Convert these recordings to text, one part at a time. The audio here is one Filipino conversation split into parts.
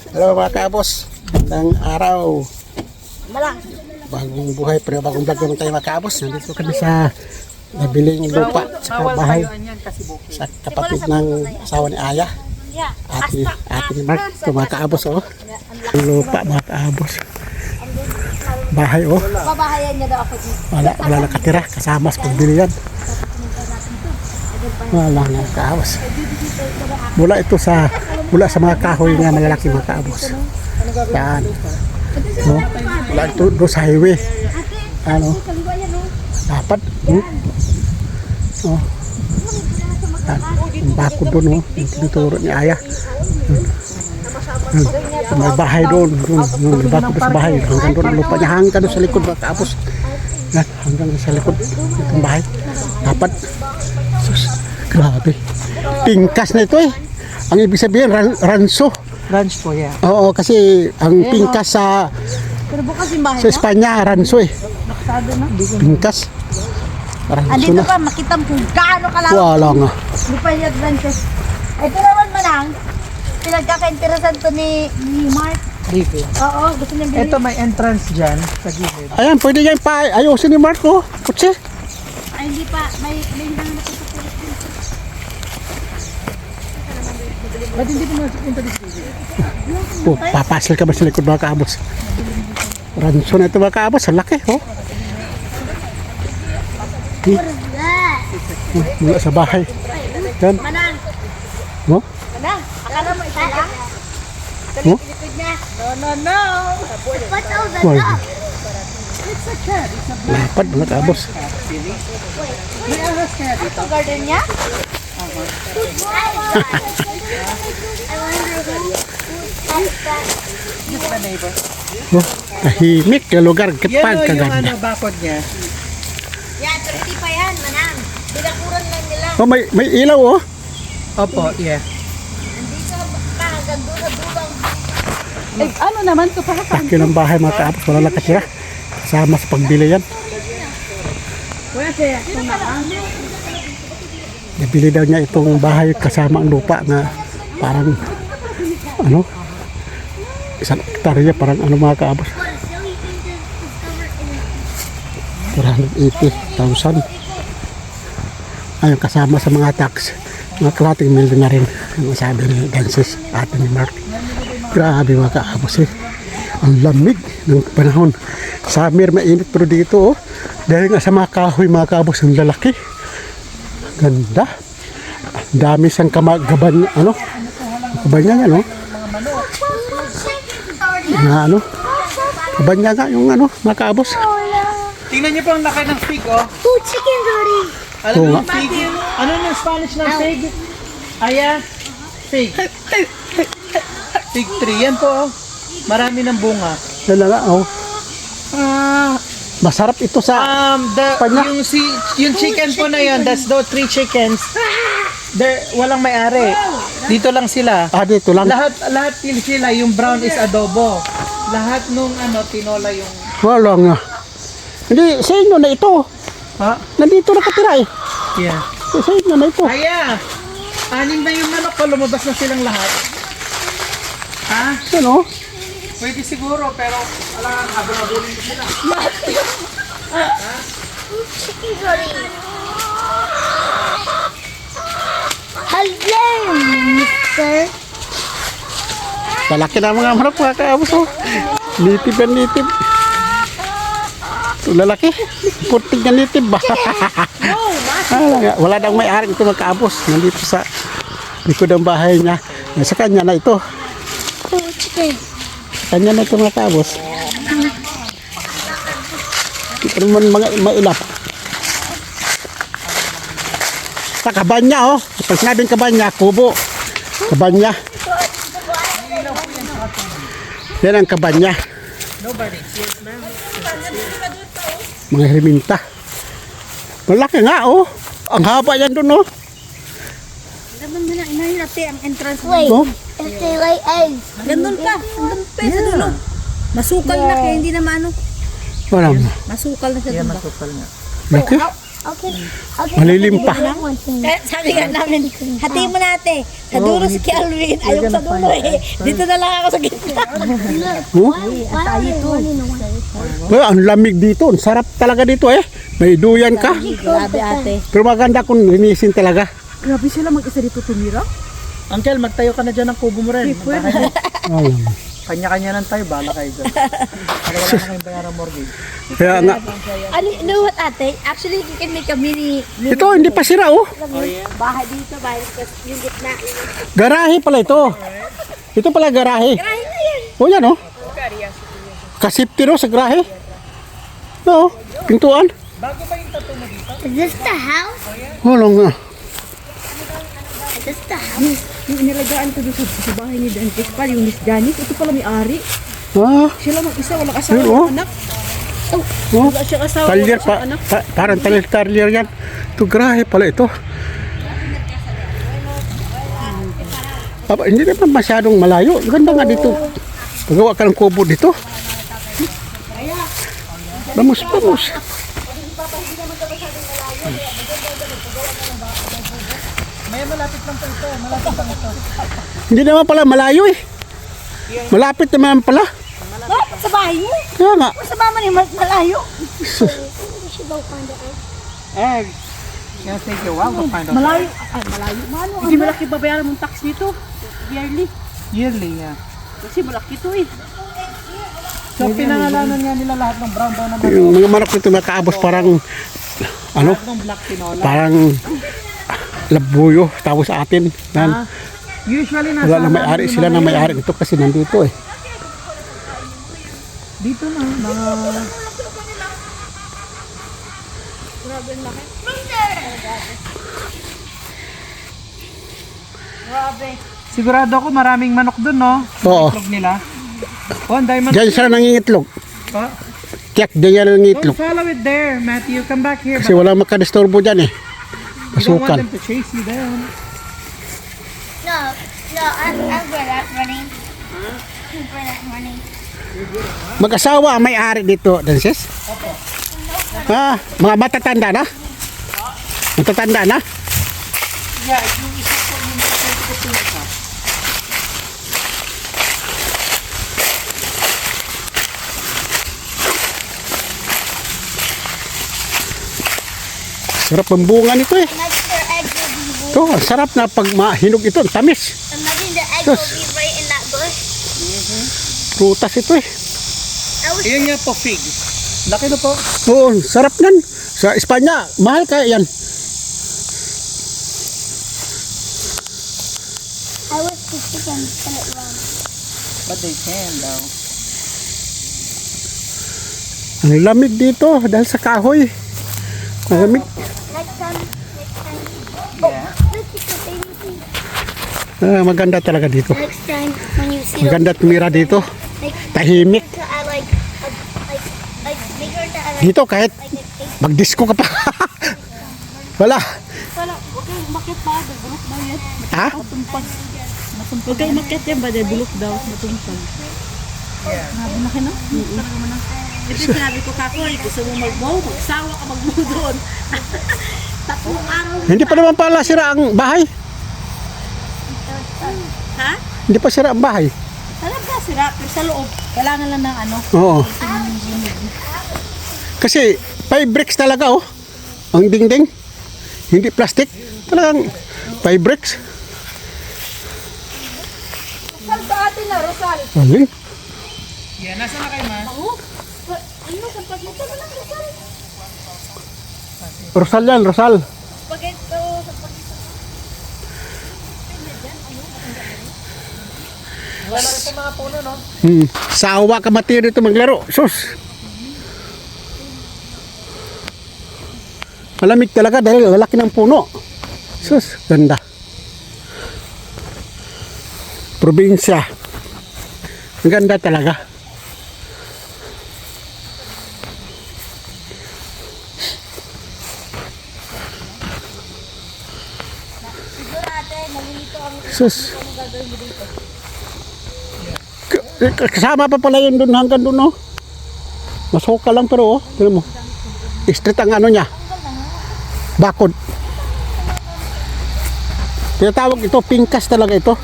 Hello mga kabos, magandang araw. Malang. Bagong buhay, pero bagong vlog naman tayo mga kabos. Nandito kami sa nabiling lupa sa bahay sa kapatid ng asawa ni Aya. Ate ni Mark. Ito mga kabos oh. Lupa mga kabos. Bahay oh. Babahayan niya daw ako dito. Wala nakatira, kasama sa pagbili yan. Wala nga kabos. Mula sa mga kahoy nga malalaki mga kabos. Yan. No? Wala ito doon sa highway. Ano? Dapat. No? Oh. Yan. Ang bako doon, no? Yung tinuturo ni Aya. May bahay doon. Yung bako doon sa bahay. Hanggang doon ang lupa niya. Hanggang doon sa likod mga kabos. Yan. Hanggang sa likod. Itong bahay. Dapat. Sus. Grabe. Pingkas na ito eh. Ang ibig sabihin, ranso. Ranch po, yeah. Oo, kasi ang pingkas sa Pero bukas yung bahay sa Espanya, ranso eh. Nakasado na. Pingkas. Ranso Andito na. ka, makita mo kung gaano kalawak. Wala nga. Lupa niya Adventures. Ito naman manang, pinagkakainteresan to ni Mark. Dito. Oo, gusto niya bilhin. Ito may entrance dyan sa gilid. Ayan, pwede yan pa. Ayusin ni Marco. Kutsi. Ay, hindi pa. May hinang natutulog. Ba't hindi po punta dito? Oh, papasil ka ba sa likod mga kaabos? Ranso na ito mga kaabos. Ang laki, oh. Mula sa bahay. Yan. Manang, No? manang, akala mo isa lang? No? Likod niya. No. What's all the Wala. dog? Lapad mga kaabos. May ahas kaya dito. Ito garden niya? Just the neighbor. Oh, tahimik na lugar. Yan Kapag o yung kaganda. bakod niya. Yan, pero hindi pa yan, manang. Binakuran lang nila. Oh, may ilaw, oh. Opo, yeah. Nandito pa, hanggang doon sa dulang. Eh, ano naman to para Laki ng bahay mga kaabos. Wala nakatira. Kasama sa pagbili yan. Kuya siya, Nabili daw niya itong bahay kasama ang lupa na parang ano isang hektarya parang ano mga kaabos 480,000 ayun kasama sa mga tax mga kalating million na rin ang sabi ni Dances ate ni Mark. Grabe mga kaabos eh, ang lamig ng panahon, summer mainit pero dito oh, dahil nga sa mga kahoy mga kaabos ang lalaki. Ganda. Dami siyang gaban, ano? Gaban niya, no? Na, ano? Gaban niya nga, yung ano, mga kaabos. tingnan niyo po ang laki ng fig, oh. Two chickens already. Alam Oo mo nga. yung fig? Ano yung Spanish ng fig? Aya? Fig. Fig tree. Yan po, oh. Marami ng bunga. Yan nga, oh. Masarap ito sa... Panya. yung chicken po na yun, that's the 3 chickens. Walang may-ari. Dito lang sila. dito lang. Lahat sila, yung brown is adobo. Lahat nung tinola yung... Wala nga. Hindi, sa inyo na ito. Ha? Nandito nakatira eh. Yeah. Sa inyo na ito. Aya! 6 na yung manok ko, lumabas na silang lahat. Ha? Ano? Pwede siguro, pero alam, habulin ko sila. Chickens already. Hello, mister. Lalaki na mga manok mga kaabos, oh. Nitib yan, nitib. Ito lalaki. Puting na nitib ba? Wala daw may-ari ito mga kaabos. Nandito sa likod ng bahay niya. Sa kanya na ito. Two chickens. Kanya na ito mga kaabos. Ito naman mga mailap. Sa kabanya oh. Pag sinabing kabanya, kubo. Kabanya. Yan ang kabanya. Mga heriminta. Malaki nga oh. Ang haba yan doon oh. Naman na lang, inahirap ang entrance. Wait, Oh. if they lay eggs. Gandun pa, gandun pa sa dulo. Masukal na kaya hindi na maano. Wala mo. Masukal na sa dulo. Masukal nga. Laki. Okay. Malilim pa. Kaya sabi nga namin, hatiin mo natin. Sa dulo si Kelvin, ayaw sa dulo eh. Dito na lang ako sa gitna. Oh? Tayo to. Well, ang lamig dito. Ang sarap talaga dito eh. May duyan ka. Grabe ate. Pero maganda kung linisin talaga. Grabe sila mag-isa dito tumira. Uncle, magtayo ka na dyan ng kubo mo rin. Alam. Kanya-kanya lang tayo, bala kayo dyan. Wala na kayong bayaran mortgage. Kaya nga. Ano, you know what ate? Actually, you can make a mini Ito, hindi pa sira oh. bahay dito, bahay yung gitna. Garahe pala ito. Ito pala garahe. Grahe na yan. O yan oh. Kasipti no sa garahe. No, pintuan. Is this the house? Wala nga. Is this the house? Yung inilagaan ko doon sa bahay ni Dante pa, yung Miss Janice, ito pala may-ari. Ah, Sila mag-isa, walang asawa, Yun, oh. walang anak. oh. Wala siyang asawa, Talyer wala siyang anak. parang talyer yan. Ito garahe pala ito. Hindi naman masyadong malayo. Ganda nga dito. Pagawa ka ng kubo dito. Vamos. May malapit lang po ito, malapit lang ito. Hindi naman pala malayo eh. Malapit naman pala. Bakit sa bahay mo? Kaya nga. Sa mama ni malayo. Eh, gonna take you a while to find out. Malayo. Ay, malayo. Hindi malaki babayaran mong tax dito. Yearly. Yearly, yeah. Kasi malaki to eh. So, pinangalanan nga nila lahat ng brown daw naman. Yung mga manok nito makaabos parang ano, Lahat ng black tinola. parang labuyo tapos sa atin. Yan. Usually, nasa Wala na may-ari, sila na may-ari ito kasi nandito eh. dito na, mga... Sigurado ako maraming manok dun, no? Oo. Itlog nila. Oh, ang dami manok. Diyan sila nangingitlog. Oh. Tiyak, diyan yan Don't nangingitlog. follow it there, Matthew. Come back here. Kasi wala makadisturbo dyan eh. You don't want Masukan. them to chase you down. No, I'm good at running. I'm good at running. Mag-asawa ang may-ari dito, Dances? Ah, mga matatanda na? Matatanda na? Yeah, yung isa ko, yung isa. Sarap ang bunga nito eh. Imagine their egg will be Ito, ang sarap na pag mahinog ito, ang tamis. Imagine the egg Yes. will be right in that bush. Prutas ito eh. Iyan nga po, fig. Laki na po. Oo, sarap yan. Sa Espanya, mahal kaya yan. I wish the chicken couldn't run. But they can, though. Ang lamig dito dahil sa kahoy. Malamig. Next time. Yeah. Look at the baby thing. Maganda talaga dito. Next time when you see Maganda tumira dito. like Tahimik. I like make sure that I like Dito kahit a cake. mag-disco ka pa. Wala. Wala, huwag kayong umakit pa, bulok daw yan. Ha? Matumpag. Huwag kayong umakit yan ba, bulok daw, matumpag. Malaki na? Ito sinabi ko kakoy, gusto mo mag-mow, magsawa ka mag-mow doon. Tatlong araw. Hindi pa naman pala sira ang bahay. Ha? Hindi pa sira ang bahay. Talaga sira, pero sa loob, kailangan lang ng ano. Oo. Kasi 5 bricks talaga oh. Ang dingding. Hindi plastic. Talagang 5 bricks. Saan ba atin na, Rosal? Alin? Yeah, nasa na kayo, ma? Ano, sampag mo na lang, Rosal? Rosal yan, Rosal. Pag ito, sampag mo. Wala na rin po mga puno, no? Sawa ka matiro dito maglaro. Sus. Malamig talaga dahil lalaki ng puno. Sus, ganda. Probinsya. Ang ganda talaga. Sus. Kasama pa pala yun dun hanggang dun oh. Masuka lang pero oh. Tignan mo. Street ang ano niya. Bakod. Tinatawag ito, pingkas talaga ito.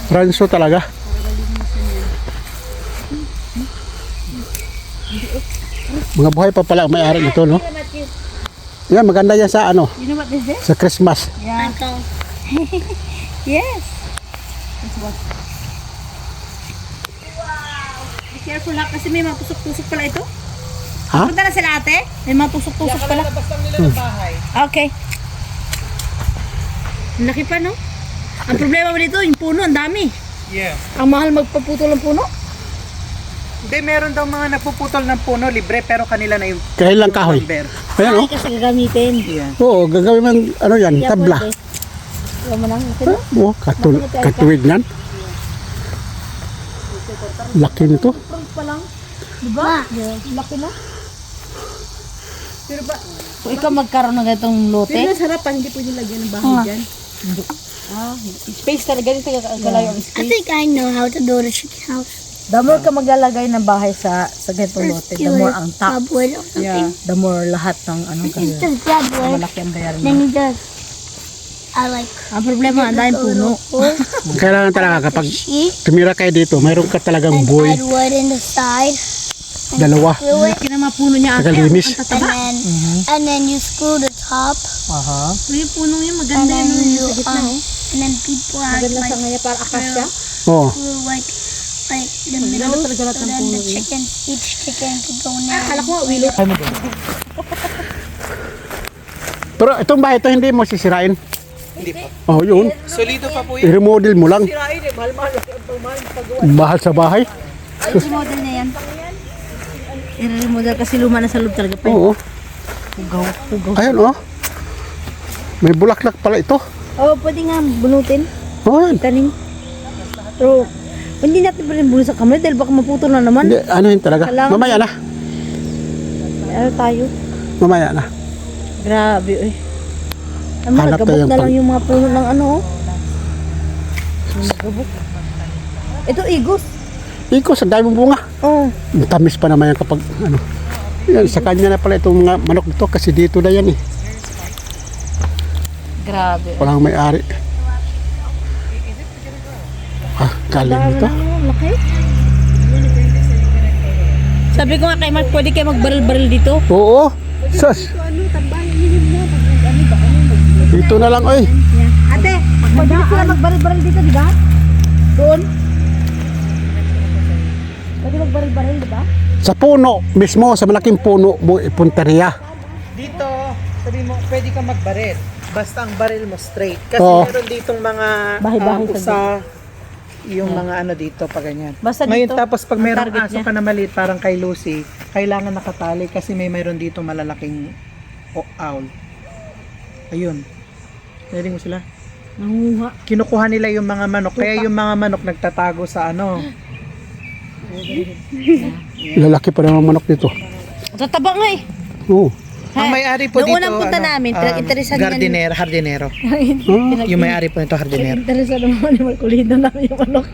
Ranso talaga. Mga buhay pa pala ang may-ari nito, no? Yan, maganda yan sa ano, You know what this is? sa Christmas. Yeah. Yes. Be careful ha, kasi may mga tusok-tusok pala ito. Ha? Punta na sila ate? May mga tusok-tusok pala. Kalalabas lang nila ng bahay. Okay. Ang laki pa, no? Ang problema mo dito, yung puno, ang dami. Yeah. Ang mahal magpaputol ng puno. Hindi, meron daw mga nagpuputol ng puno, libre, pero kanila na yung Kahit lang kahoy. number. Ayan, oh. Kasi gagamitin. Yeah. Oo, gagawin mo, ano yan, tabla. Alam mo lang, laki na. Oo, katuwid yan. Laki nito. Front pa lang. Diba? Laki na. Pero ba? Kung ikaw magkaroon ng ganitong lote. Pero nasa harapan, hindi pwede lagyan ng bahay dyan. Space talaga dito kagalayo ang I space. think I know how to build a chicken house. The more ka maglalagay ng bahay sa ganitong lote, the more ang top. Wood or something. Yeah. The more lahat ng ano kasi It's just that wood. malaki ang bayaran Then mo. you just, I like Ang problema, ang daming puno. Kailangan talaga kapag sheet tumira kayo dito, mayroon ka talagang and buoy, add wood in the side. dalawa. Glue it, Laki ng mga puno niya ate. Tagalinis. Ang tataba. and then you screw the top, Aha. Yung puno niya and maganda then yun. you Sa gitna, oh. and then people add Maganda like sa ngayon para akasya. Oo. glue like the middle, Ganda talaga lahat so ng then puno the eh. chicken, each chicken could go in there. Akala ko willow. Pero itong bahay ito hindi mo sisirain. Hindi pa. Oh, yun. Solido pa po yun. I-remodel mo lang. Sirain eh, mahal-mahal. Mahal sa bahay. I-remodel na yan. I-remodel kasi luma na sa loob talaga pa. Oo. Hugaw. Ayun, oh. May bulaklak pala ito. Oh, pwede nga bunutin. Oh, yan. Tanim. Pero, hindi natin pa rin bunutin sa kamay dahil baka maputol na naman. Hindi, ano yun talaga. Kailangan- Mamaya na. Ano tayo? Mamaya na. Grabe eh. Ano, Hanap nagabok tayong na lang pang- yung mga puno ng ano oh. Nagabok. Ito igos. Iko, sa dami mong bunga. Oh. Ang tamis pa naman yan kapag ano. Yan, sa kanya na pala itong mga manok ito kasi dito na yan eh. Grabe. Walang may-ari. Ah, galing ito. Laki. Sabi ko nga kay Mark, pwede kayo magbaril-baril dito. Oo. Sus. Dito na lang, oy. Ate, pwede sila magbaril-baril dito, di ba? Doon. Pwede magbaril-baril, di ba? Sa puno, mismo sa malaking puno mo ipunteriya. Dito, sabi mo, pwede ka magbaril. Basta ang baril mo straight. Kasi Oo. meron ditong mga Bahay-bahay sa usa, yung mga ano dito, pa ganyan. Basta Ngayon dito, tapos pag ang mayroong target aso niya. ka na maliit, parang kay Lucy, kailangan nakatali kasi mayroon dito malalaking owl. Ayun. Narinig mo sila? Nanguha. Kinukuha nila yung mga manok. Kaya yung mga manok nagtatago sa ano. Lalaki pa naman manok dito. Tataba nga eh. Oo. Ang may-ari po Noong dito, unang punta namin, interesan nga hardinero. Ah, Yung may-ari po nito, hardinero. Interesan naman ni Marcolino namin yung manok.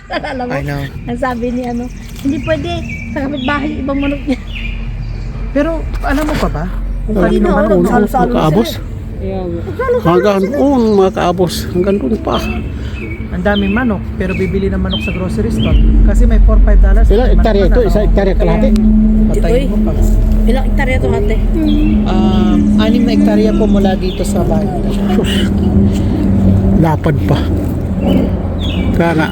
Nalala mo? I know. Ang sabi ni ano, hindi pwede sa kapitbahay yung ibang manok niya. Pero alam mo pa ba? Kung Hindi kanino na, manok? ano, salo-salo na makaabos. sila. Hanggang doon, mga kaabos. Hanggang doon pa. Ang daming manok, pero bibili ng manok sa grocery store. Kasi may $4-5. Ilang hektarya ito? Isa hektarya kalahati? Patayin mo pa. Ilang hektarya to ate? 6 na hektarya po mula dito sa bahay. Lapad pa. Kaya nga.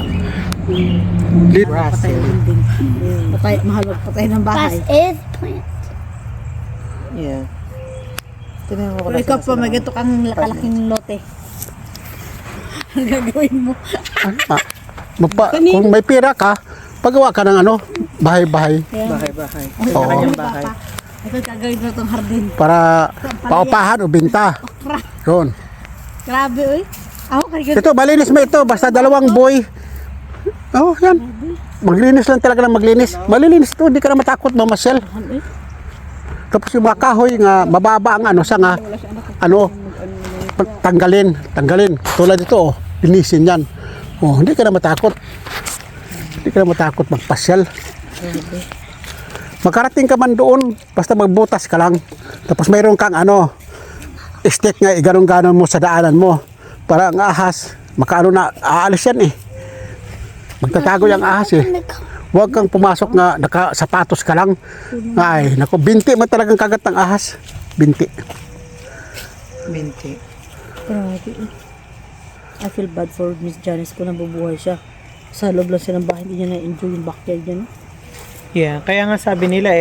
Lit. Patay ng building. Patay, mahal patay ng bahay. Plus is plant. Yeah. Tingnan mo Pero ikaw pa, may ganito kang lakalaking lote. Ang gagawin mo. Kung may pira ka, pagawa ka ng ano, bahay-bahay. Bahay-bahay. Oo. Sa kanyang bahay. Ito gagawin mo itong hardin. Para paupahan o binta. Yun. Grabe oy. Ako kaya Ito, malinis mo ito. Basta dalawang boy. Oh, yan. Maglinis lang talaga ng maglinis. Malilinis ito. Hindi ka na matakot, mamasyal. Tapos yung mga kahoy nga, mababa ang ano, sa nga, ano, tanggalin. Tulad ito, oh, linisin yan. Oh, hindi ka na matakot. Hindi ka na matakot magpasyal. Makarating ka man doon, basta magbutas ka lang. Tapos mayroon kang ano, stick nga, iganong-ganon mo sa daanan mo. Para ang ahas, makaano na, aalis yan eh. Magtatago yung ahas eh. Huwag kang pumasok nga, nakasapatos ka lang. Ay, naku, binti mo talagang kagat ng ahas. Binti. Minti. Grabe. I feel bad for Miss Janice ko na bubuhay siya. Sa loob lang siya ng bahay, hindi niya na-enjoy yung backyard niya. No? Yeah, kaya nga sabi nila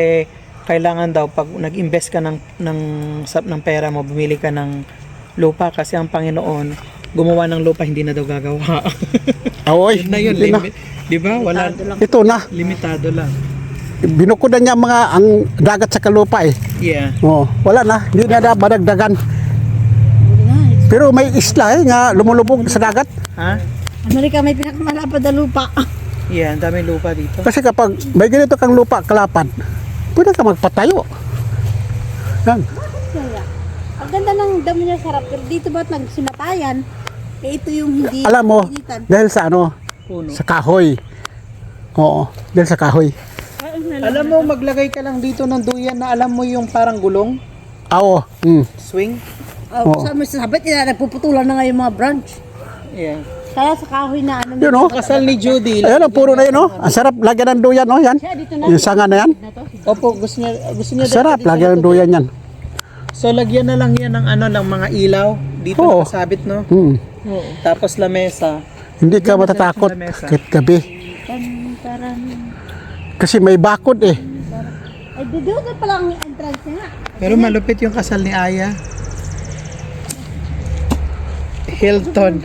kailangan daw pag nag-invest ka ng pera mo, bumili ka ng lupa kasi ang Panginoon gumawa ng lupa, hindi na daw gagawa. Aoy, Yun na yun, hindi na. di ba? Wala, Ito na. limitado lang. Binukudan niya ang dagat sa kalupa eh. Yeah. Oo, wala na. Hindi na madagdagan. Pero may isla eh, nga lumulubog sa dagat. Ha? Amerika, may pinakamalapad na lupa. Yeah, ang daming lupa dito. Kasi kapag may ganito kang lupa, kalapad, pwede ka magpatayo. Yan. Ang ganda ng damo niya sarap. Pero dito ba't nagsimatayan? Eh ito yung hindi Alam mo, initan. dahil sa ano, Puno. sa kahoy. Oo, dahil sa kahoy. Alam mo, maglagay ka lang dito ng duyan na alam mo yung parang gulong, Oo, swing. Oh, sa may sabit, nagpuputulan na nga yung mga branch. Yeah. Kaya sa kahoy na ano. yun o. Kasal ni Judy. Ayan o, puro na yun o. Ang sarap, lagyan ng duyan o, yan. Yung sanga na yan. Opo, gusto niya Sarap, lagyan ng duyan yan. So, lagyan na lang yan ng ng mga ilaw. Dito Oo. nakasabit, no? Oo. Tapos lamesa. Hindi ka matatakot lamesa. kahit gabi. Kasi may bakod eh. Ay, doon pala ang entrance niya. Pero malupit yung kasal ni Aya. Hilton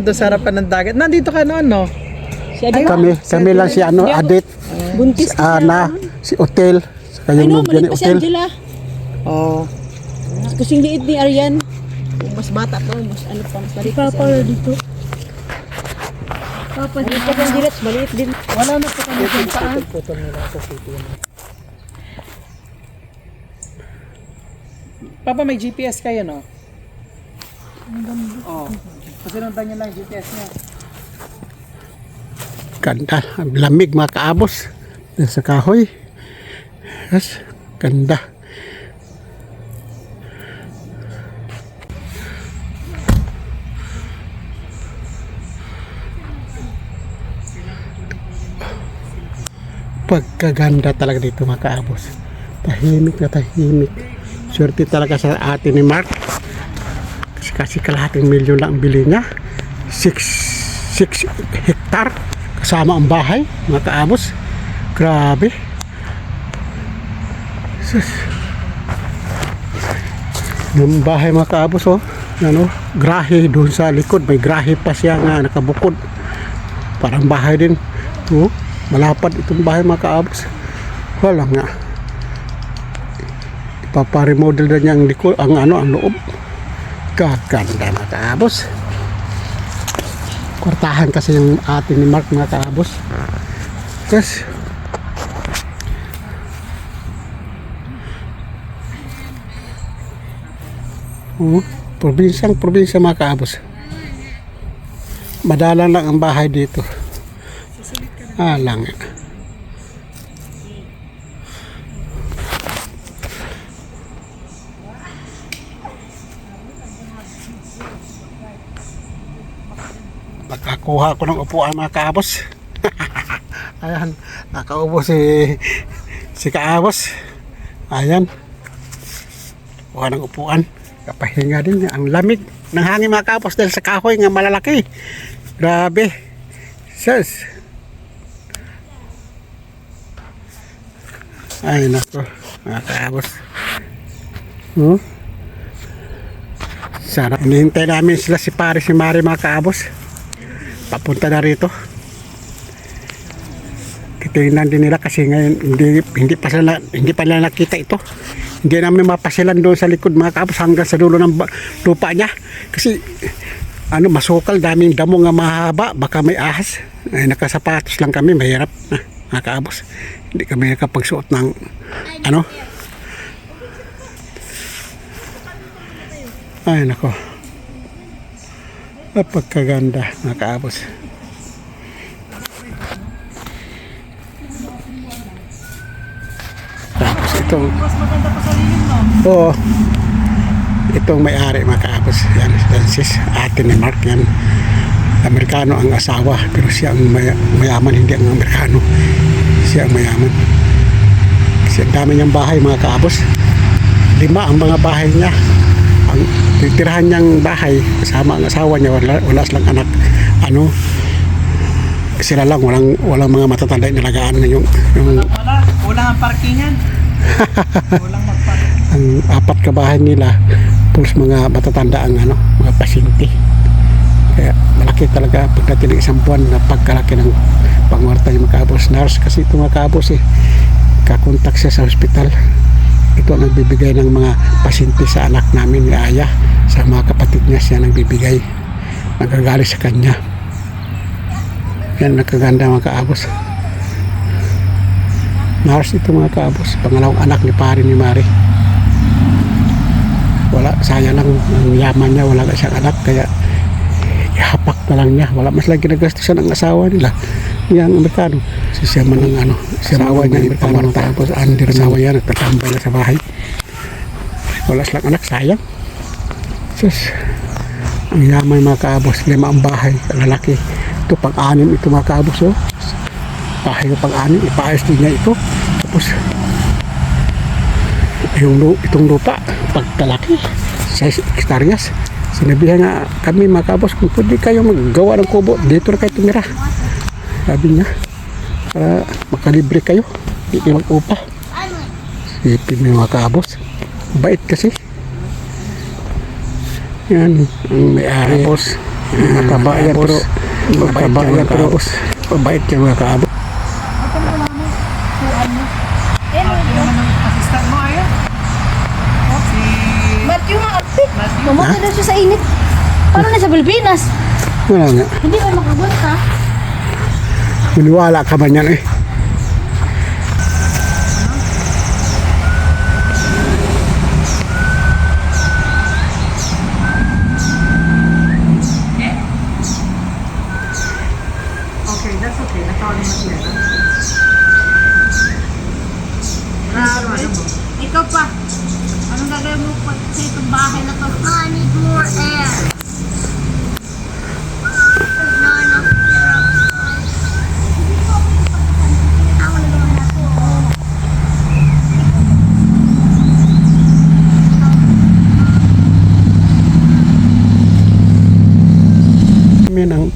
doon sa harapan ng dagat. Nandito ka noon, no? Kami lang si ano, Adit, Buntis si Ana, si Otel, saka yung nobya ni maliit pa si Otel. Angela. Oh. Kasing liit ni Arian. Mas bata pa, mas ano pa, mas maliit pa si Angela. Dito. Papa dito. Papa dito, maliit din. Wala na po kami kung saan. Putol nila sa city. Papa, may GPS kayo, no? Oh. Pasinundan niyo lang yung GPS niya. Ganda, ang lamig mga kaabos. Dahil sa kahoy. Yes, ganda. Pagkaganda talaga dito mga kaabos. Tahimik na tahimik. Swerte talaga sa atin ni Mark. Kasi kalahating milyon lang ang bili niya. 6 hektar kasama ang bahay mga kaabos. Grabe. Sus. Yung bahay mga kaabos oh, ano, grahe doon sa likod, may grahe pa siya nga nakabukod. Parang bahay din. Oh, malapad itong bahay mga kaabos. Wala nga. Ipaparemodel na niya ang likod, ang loob. Gaganda mga kaabos. Kwartahan kasi yung atin ni Mark mga kaabos. Yes. Probinsya mga kaabos. Madalang lang ang bahay dito. Lang. Nakakuha ko ng upuan mga kaabos. Ayan, nakaupo si kaabos. Ayan. Kuha ng upuan. Kapahinga din. Ang lamig ng hangin mga kaabos dahil sa kahoy nga malalaki. Grabe. Sus. Ay nako mga kaabos. Sarap. Hinihintay namin sila si pare si Mari mga kaabos. Papunta na rito. Titingnan din nila kasi ngayon hindi pa nila nakita ito. Hindi namin mapasyalan doon sa likod mga kaabos hanggang sa dulo ng lupa niya. Kasi masukal, daming damo nga mahaba, baka may ahas. Ay, nakasapatos lang kami, mahirap na mga kaabos. Hindi kami nakapagsuot ng ay nako. Napagkaganda mga kaabos. Tapos Itong, Mas maganda pa sa lilim, no? oo. Itong may-ari mga kaabos. Yan, Francis. Ate ni Mark yan. Amerikano ang asawa. Pero siya ang mayaman, hindi ang Amerikano. Siya ang mayaman. Kasi ang dami niyang bahay mga kaabos. 5 ang mga bahay niya. Ang titirahan niyang bahay kasama ang asawa niya, wala silang anak. Ano, sila lang, walang mga matatanda na nalagaan na yung Walang ang parkingan. Walang magparking. ang 4 kabahay nila puros mga matatanda ang mga pasyente. Kaya malaki talaga pagdating ng isang buwan na pagkalaki ng pangwarta yung mga kaabos. Nurse kasi ito mga kaabos kakontak siya sa hospital. Ito ang nagbibigay ng mga pasyente sa anak namin ni Aya. Sa mga kapatid niya siya nagbibigay. Nagagaling sa kanya. Yan, nakaganda mga kaabos. Nurse ito mga kaabos. Pangalawang anak ni pare ni Mari. Wala, sayang lang ang yaman niya. Wala na siyang anak. Kaya ihapak na lang niya. Wala mas lang ginagastusan ang asawa nila. Yang Amerikano. Si siya man ang siya asawa niya Amerikano. Tapos Andy asawa yan. Nagtatambay na sa bahay. Wala silang anak. Sayang. Sus. Ang yaman mga kaabos. 5 ang bahay. Ang lalaki. Ito pang-anim ito mga kaabos. Bahay ng pang-anim. Ipaayos din niya ito. Tapos itong lupa pagkalaki 6 hektaryas. Sinabihan nga kami mga kaabos kung pwede kayo maggawa ng kubo dito na kayo tumira. Sabi niya para makalibre kayo, hindi kayo mag-upa. Sipin mo mga kaabos, bait kasi. Yan ang may-ari boss. Mataba yan pero mabait yan mga kaabos. Assistant mo, Aya? Si Matthew nga outfit. Matthew. Mamatay daw siya sa init. Paano na sa Pilipinas? Wala nga. Hindi ka makagunta. Maniwala ka ba niyan Okay, that's okay. Natawag mo sila. Ikaw pa. Anong gagawin mo pa sa itong bahay na to? I need more air. There's not enough air outside. I wanna go in that pool. Yan ang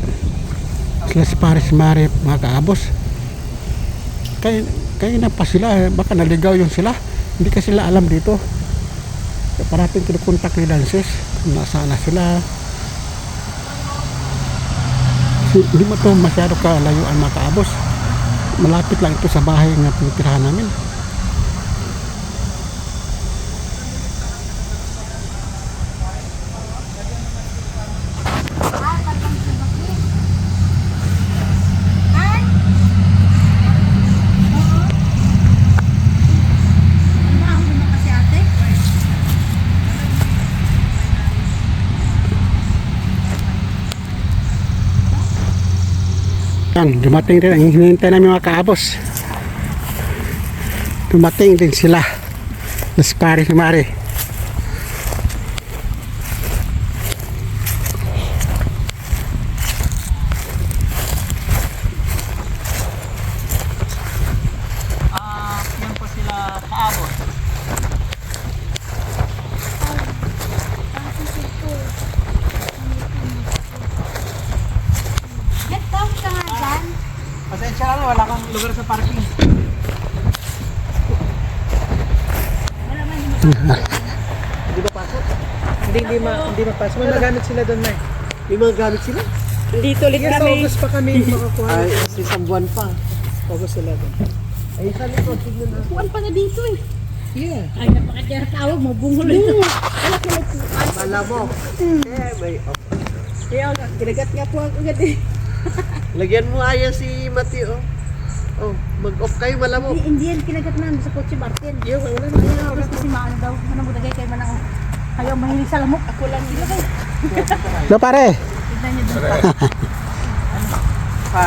sila si Paris Mare mga kaabos. Kaya na pa sila, baka naligaw yung sila. Hindi kasi sila alam dito. Kaya parating kinukontak ni Dances kung nasaan na sila. Hindi mo ito masyado kalayuan mga kaabos. Malapit lang ito sa bahay na pinitirahan namin. Yan, dumating rin ang hinihintay namin mga kaabos. Dumating din sila. Nas pare si Mare. Yan po sila kaabot. Get down ka nga dyan. Pasensya ka na, wala kang lugar sa parking. Hindi ba pasok? Hindi mapasok. May magamit sila doon, Nay. May mga gamit sila? Dito ulit Yes, kami. August pa kami makakuha. Ay, isang buwan pa. August sila doon. Ay, sa likod, tignan na. Kuwan pa na dito eh. Yeah. Ay, napakatira tawag mo. Bungol ito. Kala mo. May off. Kaya, kinagat nga po ang agad eh. Lagyan mo ayan si Matthew. Oh, mag-off kayo, malamok. Hindi yan kinagat na sa kotse Martin. Yung, wala na. Kaya oras kasi maano daw. Ano mo dagay kayo manang ayaw mahilig sa lamok. Ako lang nila kayo. No pare. Tignan niyo doon pa. Pa,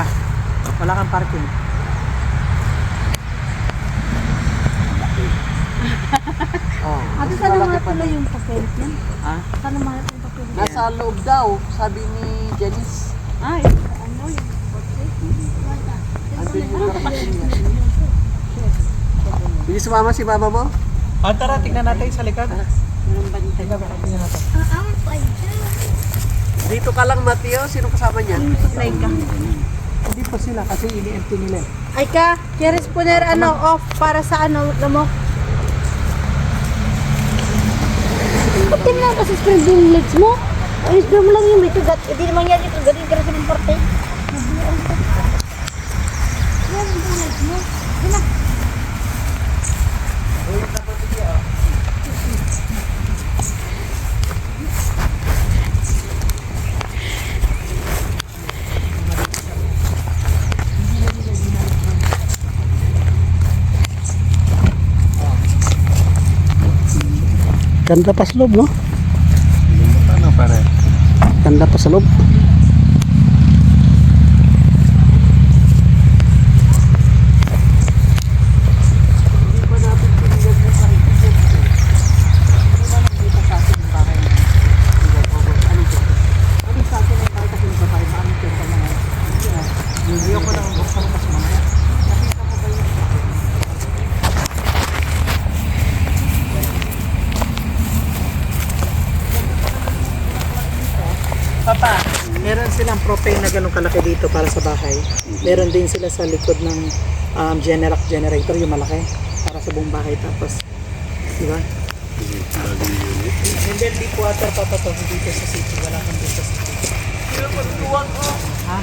wala kang parking. malaki pa na. yung papel niya? Ha? Paano mahanap yung papel? Nasa loob daw, sabi ni Janice. Ah, ano yung papel? Andun yung karpasin niya. Hindi sumama si mama mo? Ah, tara, tignan natin sa likod. Tignan natin. Dito ka lang, Mateo. Sino kasama niya? Hindi pa sila kasi ini-empty nila. Ay ka, Keres Poner, off para sa lamok. Ba't din lang kasi spread yung legs mo? Ay, spread mo lang yung may kagat. Hindi naman yan yung kagatin ka rin sa ng parte. Yan yung legs mo. Yan na. Ganda pa sa loob, no? Ano pare? Ganda pa sa loob. Papa, meron silang propane na ganun kalaki dito para sa bahay. Meron din sila sa likod ng generator, yung malaki, para sa buong bahay. Tapos, di ba? And then deep water, Papa, to dito sa city. Wala kang dito sa city. Ha?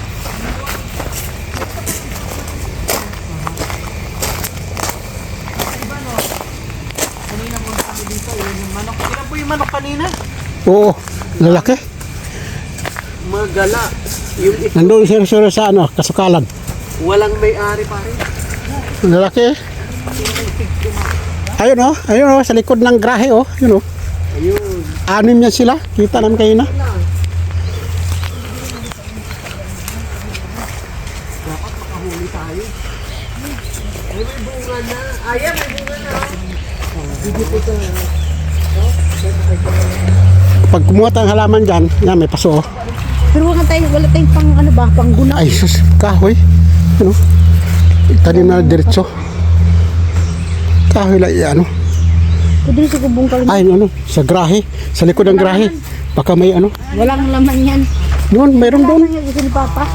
Diba no? Kanina mo sabi dito, yun yung manok. Ilan po yung manok kanina? Oo, lalaki. Magala. Yung Nandun siro sa ano, kasukalan. walang may-ari pare. Lalaki. Ayun oh, sa likod ng grahe oh, yun oh. Ayun. Anim yan sila, kita naman kayo na. Dapat makahuli tayo. Ay, may bunga na. Ayan, may bunga na. Hindi po ito. Pag kumuha tayong halaman dyan, yan may paso oh. Pero wala tayong pang guna. Ay sus, kahoy. Ano? Tanim na diretso. Kahoy lang ano. Pwede sa kubong kalma. Ay ano, sa grahe, sa likod ng grahe. Baka may ano. Walang laman yan. Doon, mayroon doon. Walang yan gusto ni Papa.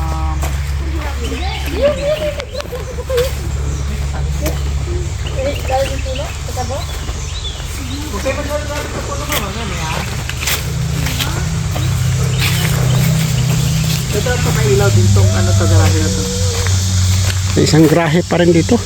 Ito pa may ilaw dito, ano to, garahe na to. May isang grahe pa rin dito.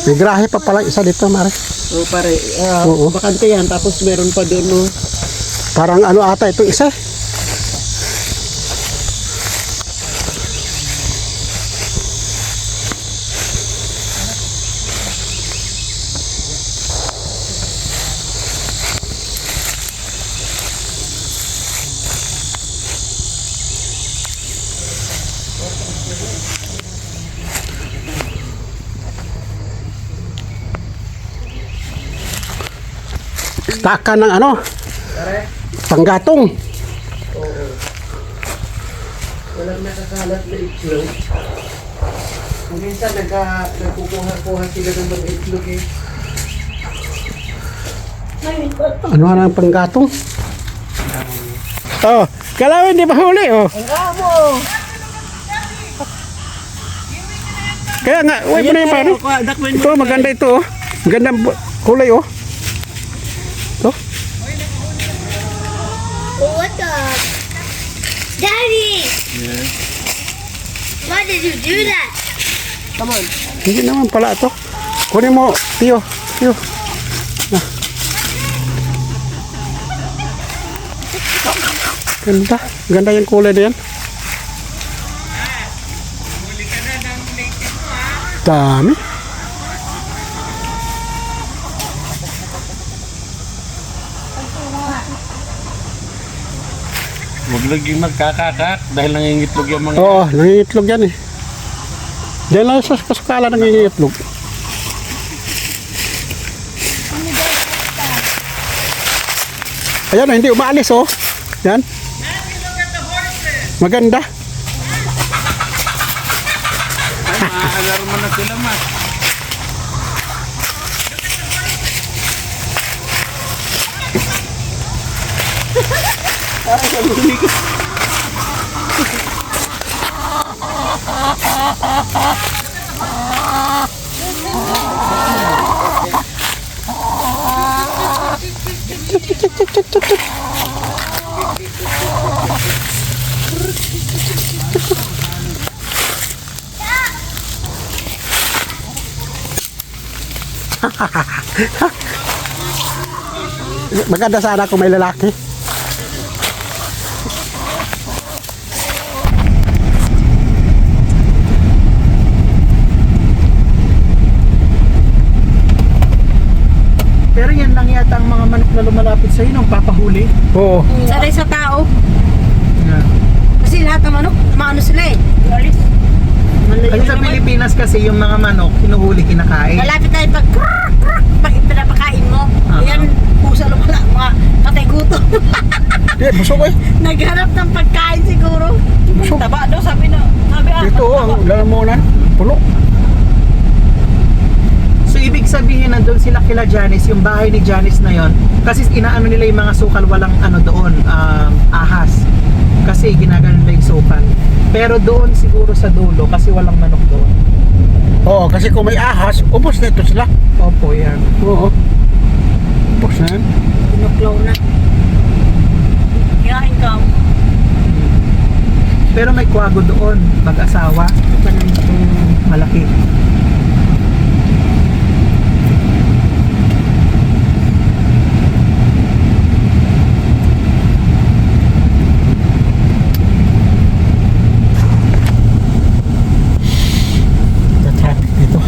May grahe pa pala isa dito, Mare. O pare, Oo. bakante yan. Tapos meron pa doon, no? Parang ano ata itong isa. staka ng ano, panggatong. Walang nakakalat na itlog. Kung minsan nagkukuha-kuha sila ng mga itlog eh. Ano ang panggatong? Oh, kalawin di ba huli oh? Kaya nga, uy mo na yung paano? Ito, maganda ito oh. Maganda kulay oh. Ito. What the? Daddy! Why did you do that? Hindi naman pala ito. Kunin mo, Tio. Tio. Ah. Ganda. Ganda yung kulay na yan. Dami. Huwag laging magkakakak dahil nangingitlog yung mga... Oo, nangingitlog yan eh. Diyan lang sa kasukala nangingitlog. Ayan, oh, hindi umaalis oh. Yan. Maganda. Ay, maaalarma na sila, ma. Maganda sana kung may lalaki. Pero yan lang yata ang mga manok na lumalapit sa'yo nung papahuli. Oo. Sanay sa tao. Yeah. Kasi lahat ng manok, maano sila eh. Alis. Kasi sa Pilipinas kasi yung mga manok, hinuhuli, kinakain. Malapit tayo pag pinapakain mo. Yan, pusa lumala, mga patay gutom. Eh, busog eh. Naghanap ng pagkain siguro. Taba daw, sabi na. Sabi Ito oh, ang lalamunan. Pulo. So ibig sabihin nandun sila kila Janice, yung bahay ni Janice na yon. Kasi inaano nila yung mga sukal, walang ano doon, ahas. Kasi ginagano nila yung sukal. Pero doon siguro sa dulo kasi walang manok doon. Oo, kasi kung may ahas, ubos na ito sila. Opo, yan. Oo. Ubos na yan. Pinuklaw na. Kaya ikaw. Pero may kwago doon, mag-asawa. Malaki. Traffic dito.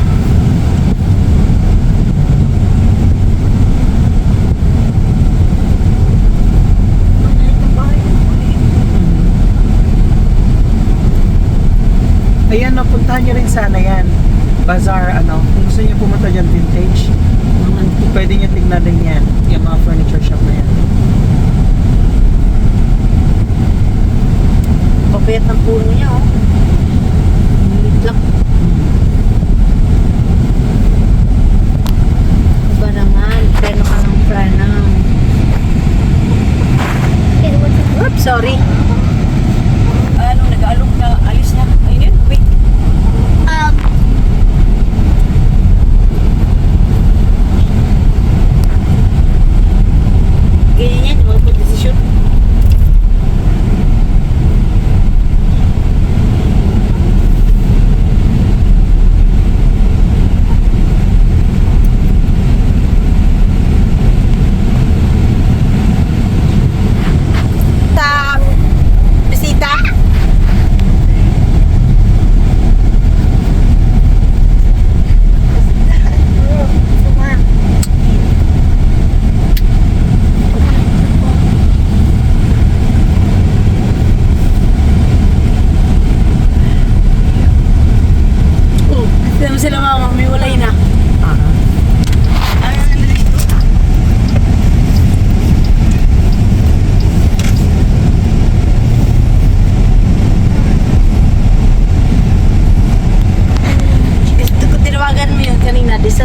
Ayan, napuntahan nyo rin sana yan. Bazaar, ano. Kung gusto nyo pumunta dyan, vintage. Pwede nyo tingnan din yan. Yung mga furniture shop na yan. Papayat ng puno niya oh. Nitlak. Iba naman, preno ka ng preno. Oops, sorry. Ano, nag-aalok na, alis na. Ayun, wait. Ganyan yan, mga pag-desisyon.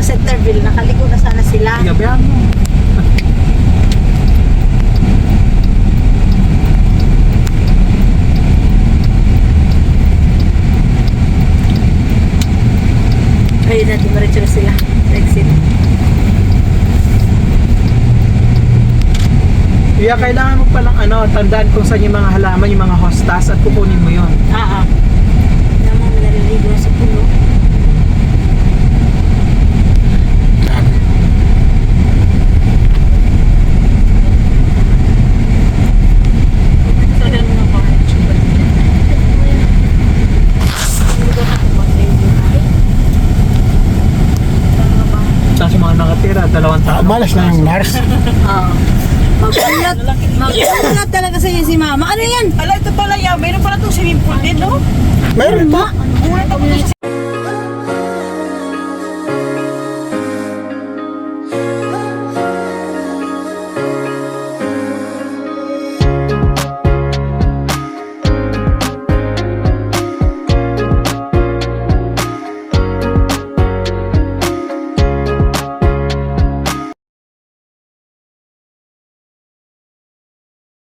Centerville, nakaligo na sana sila. Gabihan mo. Ayun na, dumiretso na sila sa exit. Kaya kailangan mo palang tandaan kung saan yung mga halaman, yung mga hostas at kukunin mo yun. Alam mo, naliligo na sa puno. Tapos yung mga nakatira, 2 tao. Umalas na yung nurse. Magpalat talaga sa si mama. Ano yan? Ala, ito pala yan. Mayroon pala itong swimming pool din, no? Meron pa. Bulat ako doon sa